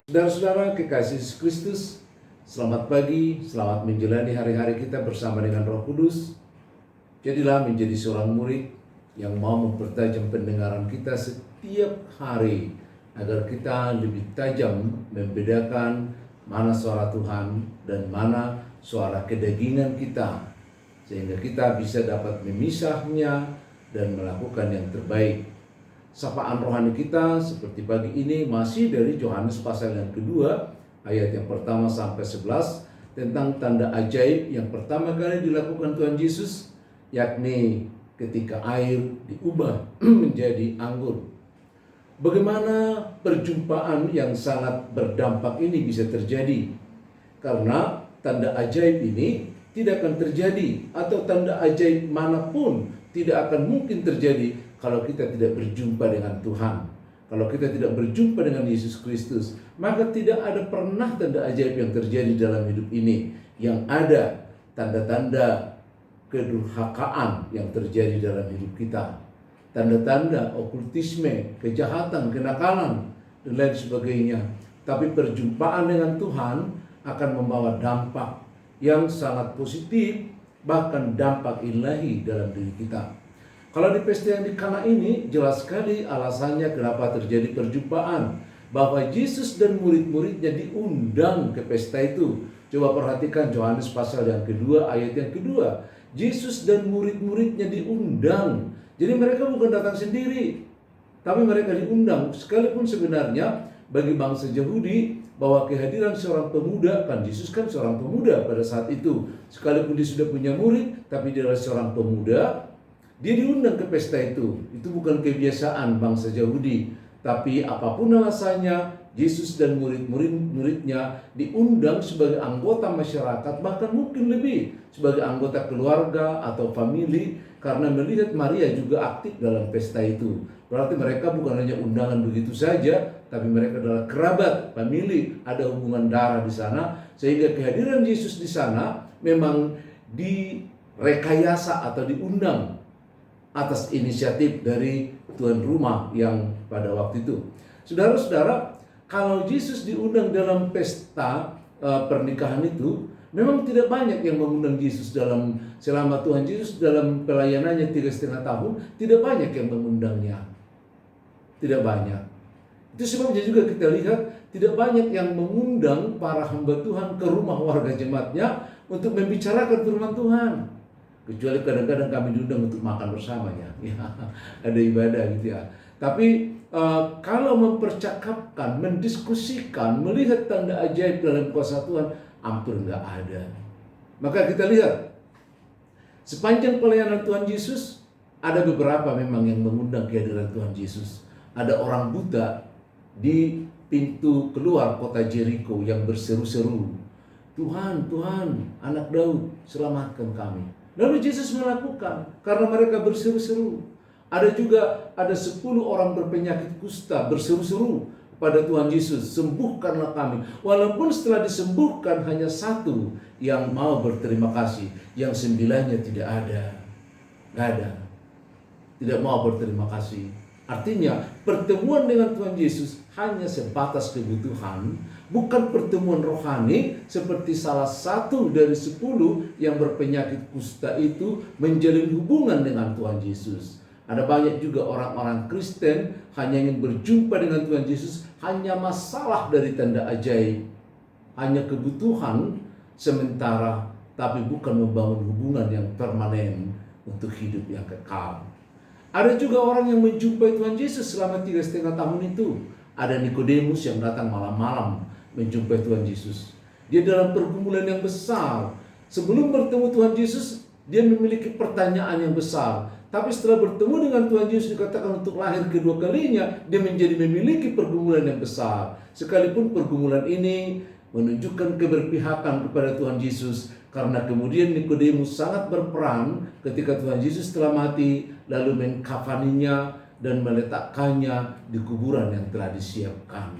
Saudara-saudara kekasih Yesus Kristus, selamat pagi, selamat menjalani hari-hari kita bersama dengan Roh Kudus. Jadilah menjadi seorang murid yang mau mempertajam pendengaran kita setiap hari, agar kita lebih tajam membedakan mana suara Tuhan dan mana suara kedagingan kita, sehingga kita bisa dapat memisahnya dan melakukan yang terbaik. Sapaan rohani kita seperti pagi ini masih dari Yohanes pasal yang kedua, ayat yang pertama sampai 11, tentang tanda ajaib yang pertama kali dilakukan Tuhan Yesus, yakni ketika air diubah menjadi anggur. Bagaimana perjumpaan yang sangat berdampak ini bisa terjadi? Karena tanda ajaib ini tidak akan terjadi, atau tanda ajaib manapun tidak akan mungkin terjadi kalau kita tidak berjumpa dengan Tuhan. Kalau kita tidak berjumpa dengan Yesus Kristus, maka tidak ada pernah tanda ajaib yang terjadi dalam hidup ini. Yang ada tanda-tanda kedurhakaan yang terjadi dalam hidup kita, tanda-tanda okultisme, kejahatan, kenakalan, dan lain sebagainya. Tapi perjumpaan dengan Tuhan akan membawa dampak yang sangat positif, bahkan dampak ilahi dalam diri kita. Kalau di pesta yang di Kana ini, jelas sekali alasannya kenapa terjadi perjumpaan, bahwa Yesus dan murid-muridnya diundang ke pesta itu. Coba perhatikan Yohanes pasal yang kedua, ayat yang kedua. Yesus dan murid-muridnya diundang. Jadi mereka bukan datang sendiri, tapi mereka diundang. Sekalipun sebenarnya bagi bangsa Yahudi, bahwa kehadiran seorang pemuda, kan Yesus kan seorang pemuda pada saat itu. Sekalipun dia sudah punya murid, tapi dia adalah seorang pemuda, dia diundang ke pesta itu. Itu bukan kebiasaan bangsa Yahudi. Tapi apapun alasannya, Yesus dan murid-muridnya diundang sebagai anggota masyarakat, bahkan mungkin lebih sebagai anggota keluarga atau famili, karena melihat Maria juga aktif dalam pesta itu. Berarti mereka bukan hanya undangan begitu saja, tapi mereka adalah kerabat, famili, ada hubungan darah di sana, sehingga kehadiran Yesus di sana memang direkayasa atau diundang atas inisiatif dari tuan rumah yang pada waktu itu. Saudara-saudara, kalau Yesus diundang dalam pesta pernikahan itu, memang tidak banyak yang mengundang Yesus selama Tuhan Yesus dalam pelayanannya 3,5 tahun, tidak banyak yang mengundangnya. Tidak banyak. Itu sebabnya juga kita lihat tidak banyak yang mengundang para hamba Tuhan ke rumah warga jemaatnya untuk membicarakan firman Tuhan. Kecuali kadang-kadang kami diundang untuk makan bersamanya, ya, ada ibadah gitu ya. Tapi kalau mempercakapkan, mendiskusikan, melihat tanda ajaib dalam kuasa Tuhan, hampir nggak ada. Maka kita lihat sepanjang pelayanan Tuhan Yesus, ada beberapa memang yang mengundang kehadiran Tuhan Yesus. Ada orang buta di pintu keluar kota Jericho yang berseru-seru, Tuhan, Tuhan, anak Daud, selamatkan kami. Lalu Yesus melakukan, karena mereka berseru-seru. Ada 10 orang berpenyakit kusta berseru-seru pada Tuhan Yesus, sembuhkanlah kami. Walaupun setelah disembuhkan hanya 1 yang mau berterima kasih, yang 9-nya tidak ada. Nggak ada. Tidak mau berterima kasih. Artinya pertemuan dengan Tuhan Yesus hanya sebatas kebutuhan, bukan pertemuan rohani seperti salah satu dari 10 yang berpenyakit kusta itu menjalin hubungan dengan Tuhan Yesus. Ada banyak juga orang-orang Kristen hanya ingin berjumpa dengan Tuhan Yesus, hanya masalah dari tanda ajaib, hanya kebutuhan sementara, tapi bukan membangun hubungan yang permanen untuk hidup yang kekal. Ada juga orang yang menjumpai Tuhan Yesus selama 3,5 tahun itu. Ada Nikodemus yang datang malam-malam menjumpai Tuhan Yesus. Dia dalam pergumulan yang besar. Sebelum bertemu Tuhan Yesus, dia memiliki pertanyaan yang besar. Tapi setelah bertemu dengan Tuhan Yesus, dikatakan untuk lahir kedua kalinya, dia memiliki pergumulan yang besar. Sekalipun pergumulan ini menunjukkan keberpihakan kepada Tuhan Yesus, karena kemudian Nikodemus sangat berperan ketika Tuhan Yesus telah mati, lalu mengkafaninya dan meletakkannya di kuburan yang telah disiapkan.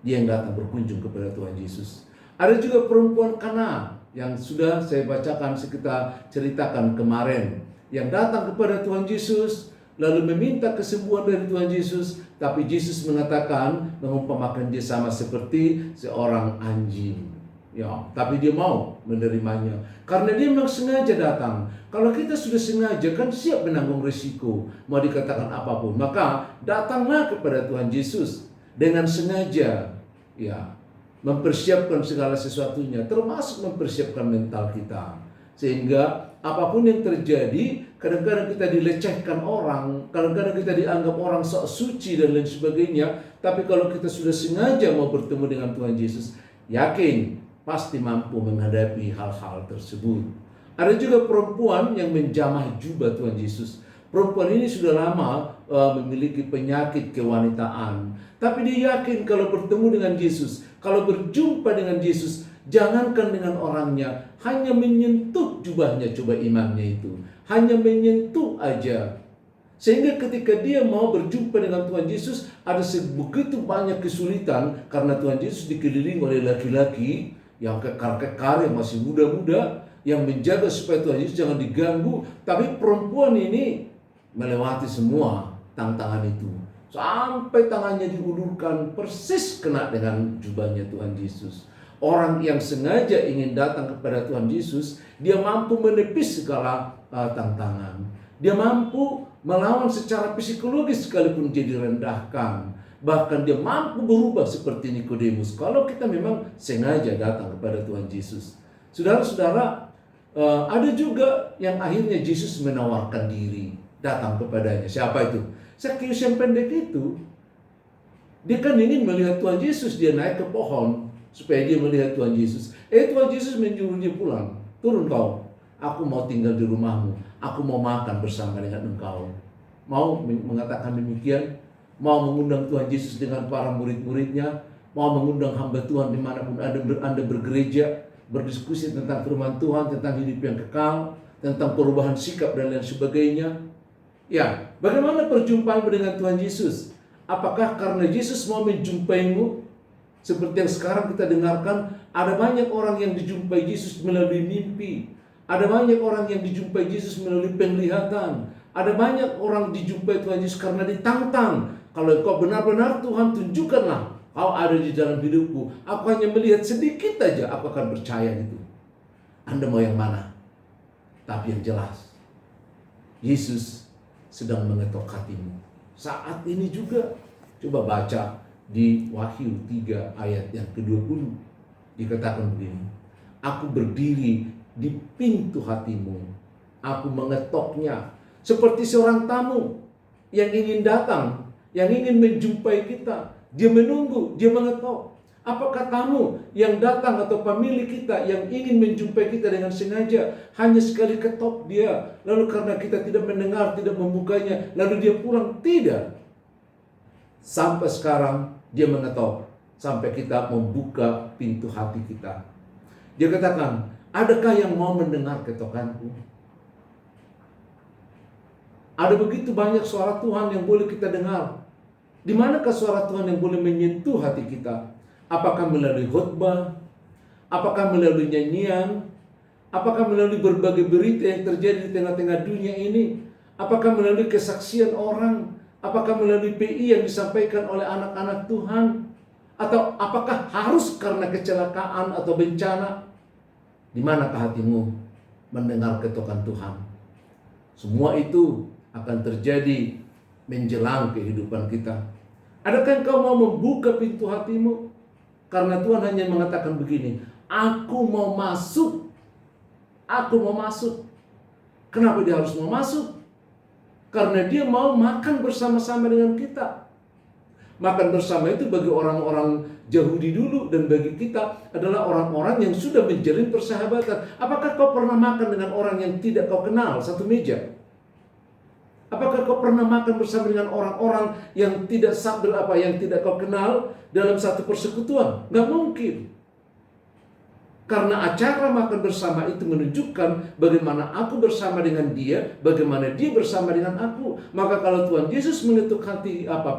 Dia yang datang berkunjung kepada Tuhan Yesus. Ada juga perempuan Kana yang sudah saya bacakan, kita ceritakan kemarin, yang datang kepada Tuhan Yesus lalu meminta kesembuhan dari Tuhan Yesus, Tapi Yesus mengatakan, mengumpamakan dia sama seperti seorang anjing. Ya, tapi dia mau menerimanya karena dia memang sengaja datang. Kalau kita sudah sengaja, kan siap menanggung risiko, mau dikatakan apapun, maka datanglah kepada Tuhan Yesus dengan sengaja, ya, mempersiapkan segala sesuatunya, termasuk mempersiapkan mental kita, sehingga apapun yang terjadi, kadang-kadang kita dilecehkan orang, kadang-kadang kita dianggap orang sok suci dan lain sebagainya. Tapi kalau kita sudah sengaja mau bertemu dengan Tuhan Yesus, yakin pasti mampu menghadapi hal-hal tersebut. Ada juga perempuan yang menjamah jubah Tuhan Yesus. Perempuan ini sudah lama memiliki penyakit kewanitaan, tapi dia yakin kalau bertemu dengan Yesus, kalau berjumpa dengan Yesus, jangankan dengan orangnya, hanya menyentuh jubahnya, coba imannya itu, hanya menyentuh aja. Sehingga ketika dia mau berjumpa dengan Tuhan Yesus, ada begitu banyak kesulitan karena Tuhan Yesus dikelilingi oleh laki-laki yang kekar-kekar, yang masih muda-muda, yang menjaga supaya Tuhan Yesus jangan diganggu. Tapi perempuan ini melewati semua tantangan itu, sampai tangannya diulurkan persis kena dengan jubahnya Tuhan Yesus. Orang yang sengaja ingin datang kepada Tuhan Yesus, dia mampu menepis segala tantangan. Dia mampu melawan secara psikologis sekalipun jadi rendahkan. Bahkan dia mampu berubah seperti Nikodemus kalau kita memang sengaja datang kepada Tuhan Yesus. Saudara-saudara, ada juga yang akhirnya Yesus menawarkan diri datang kepadanya. Siapa itu? Zakheus yang pendek itu. Dia kan ingin melihat Tuhan Yesus, dia naik ke pohon supaya dia melihat Tuhan Yesus. Tuhan Yesus menyuruh dia pulang. Turun kau, aku mau tinggal di rumahmu, aku mau makan bersama dengan engkau. Mau mengatakan demikian? Mau mengundang Tuhan Yesus dengan para murid-muridnya, mau mengundang hamba Tuhan dimanapun Anda bergereja, berdiskusi tentang firman Tuhan, tentang hidup yang kekal, tentang perubahan sikap dan lain sebagainya. Ya, bagaimana perjumpaanmu dengan Tuhan Yesus? Apakah karena Yesus mau menjumpaimu? Seperti yang sekarang kita dengarkan, ada banyak orang yang dijumpai Yesus melalui mimpi. Ada banyak orang yang dijumpai Yesus melalui penglihatan. Ada banyak orang dijumpai Tuhan Yesus karena ditantang. Kalau kau benar-benar Tuhan, tunjukkanlah kau ada di dalam hidupku. Aku hanya melihat sedikit aja, aku akan percaya itu. Anda mau yang mana? Tapi yang jelas, Yesus sedang mengetok hatimu. Saat ini juga, coba baca di Wahyu 3 ayat yang ke-20. Dikatakan begini, aku berdiri di pintu hatimu, aku mengetoknya seperti seorang tamu yang ingin datang, yang ingin menjumpai kita. Dia menunggu, dia mengetok. Apakah tamu yang datang atau pemilik kita yang ingin menjumpai kita dengan sengaja hanya sekali ketok dia, lalu karena kita tidak mendengar, tidak membukanya, lalu dia pulang? Tidak. Sampai sekarang dia mengetok, sampai kita membuka pintu hati kita. Dia katakan, adakah yang mau mendengar ketokanku? Ada begitu banyak suara Tuhan yang boleh kita dengar. Di manakah suara Tuhan yang boleh menyentuh hati kita? Apakah melalui khotbah? Apakah melalui nyanyian? Apakah melalui berbagai berita yang terjadi di tengah-tengah dunia ini? Apakah melalui kesaksian orang? Apakah melalui PI yang disampaikan oleh anak-anak Tuhan? Atau apakah harus karena kecelakaan atau bencana? Di manakah hatimu mendengar ketokan Tuhan? Semua itu akan terjadi menjelang kehidupan kita. Adakah engkau mau membuka pintu hatimu? Karena Tuhan hanya mengatakan begini, aku mau masuk. Aku mau masuk. Kenapa dia harus mau masuk? Karena dia mau makan bersama-sama dengan kita. Makan bersama itu bagi orang-orang Yahudi dulu dan bagi kita adalah orang-orang yang sudah menjalin persahabatan. Apakah kau pernah makan dengan orang yang tidak kau kenal satu meja? Apakah kau pernah makan bersama dengan orang-orang yang tidak yang tidak kau kenal dalam satu persekutuan? Nggak mungkin. Karena acara makan bersama itu menunjukkan bagaimana aku bersama dengan dia, bagaimana dia bersama dengan aku. Maka kalau Tuhan Yesus mengetuk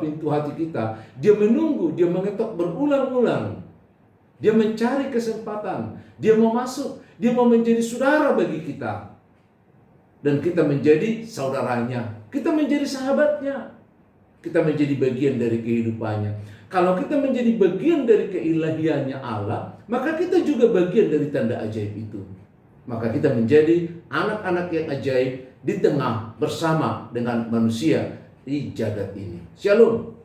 pintu hati kita, dia menunggu, dia mengetok berulang-ulang. Dia mencari kesempatan, dia mau masuk, dia mau menjadi saudara bagi kita. Dan kita menjadi saudaranya, kita menjadi sahabatnya. kita menjadi bagian dari kehidupannya. Kalau kita menjadi bagian dari keilahiannya Allah, maka kita juga bagian dari tanda ajaib itu. Maka kita menjadi anak-anak yang ajaib di tengah bersama dengan manusia di jagat ini. Shalom.